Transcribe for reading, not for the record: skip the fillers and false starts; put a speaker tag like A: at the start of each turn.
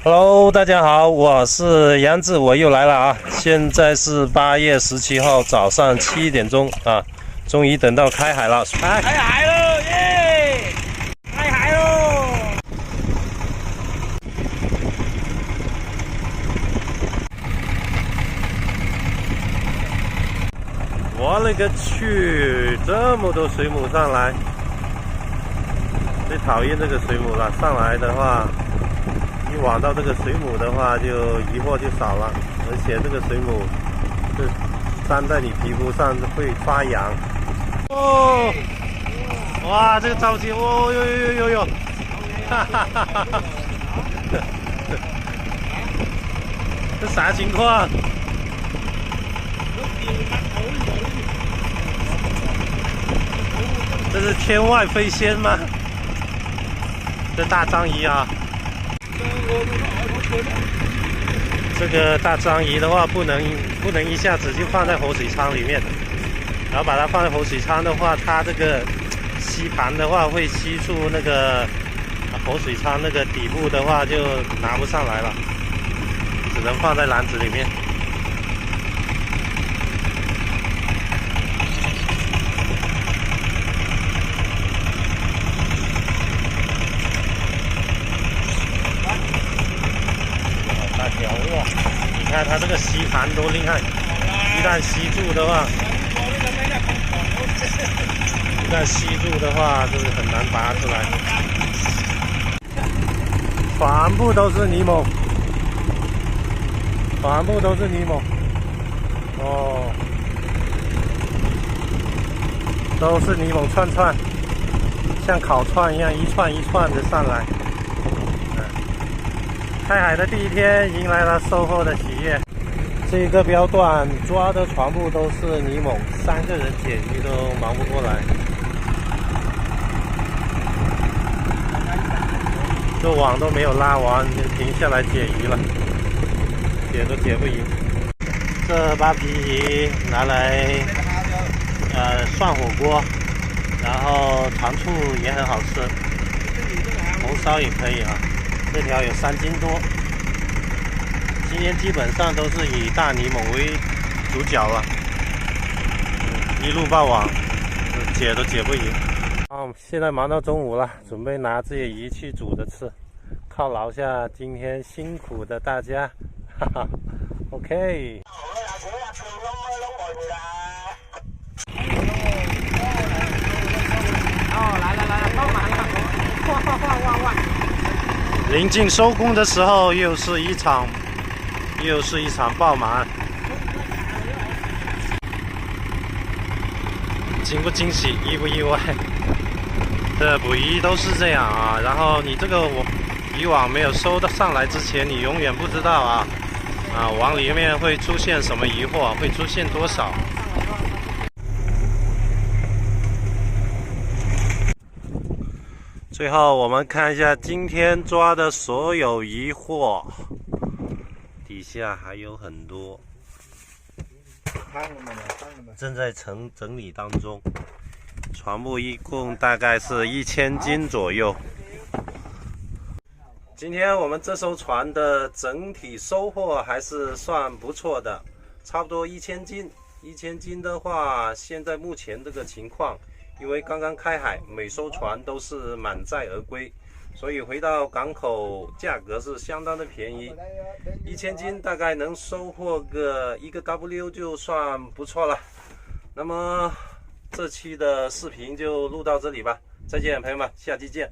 A: Hello， 大家好，我是杨志，我又来了啊！现在是8月17号早上7点钟啊，终于等到开海了，
B: 开海喽耶！开海喽！
A: 我勒个去，这么多水母上来，最讨厌这个水母了。上来的话，一网到这个水母的话，就疑惑就少了，而且这个水母是粘在你皮肤上会发痒。哦，哇，这个着急，哦哟，哈哈哈哈哈！这啥情况？这是天外飞仙吗？这大章鱼啊！这个大章鱼的话，不能一下子就放在活水舱里面，然后把它放在活水舱的话，它这个吸盘的话会吸住那个活水舱那个底部的话就拿不上来了，只能放在篮子里面。大条哇！你看它这个吸盘多厉害，一旦吸住的话，就是很难拔出来。全部都是泥猛，哦，都是泥猛串，像烤串一样，一串一串的上来。开海的第一天，迎来了收获的喜悦。这个标段抓的全部都是泥猛，3个人解鱼都忙不过来。这网都没有拉完，就停下来解鱼了，解都解不赢。这8皮鱼拿来涮火锅，然后糖醋也很好吃，红烧也可以啊。这条有3斤多，今天基本上都是以大泥猛为主角了，一路爆网，解都解不赢。现在忙到中午了，准备拿这些鱼去煮着吃，犒劳下今天辛苦的大家，哈哈。OK。
B: 哦，来了，爆满了！哇！
A: 临近收工的时候，又是一场爆满。惊不惊喜，意不意外？这捕鱼都是这样啊。然后你这个渔网没有收到上来之前，你永远不知道啊网里面会出现什么渔获，会出现多少。最后我们看一下今天抓的所有渔获，底下还有很多，正在整理当中，全部一共大概是1000斤左右。今天我们这艘船的整体收获还是算不错的，差不多1000斤。1000斤的话，现在目前这个情况，因为刚刚开海，每艘船都是满载而归，所以回到港口价格是相当的便宜。1000斤大概能收获个1个 W 就算不错了。那么这期的视频就录到这里吧，再见朋友们，下期见。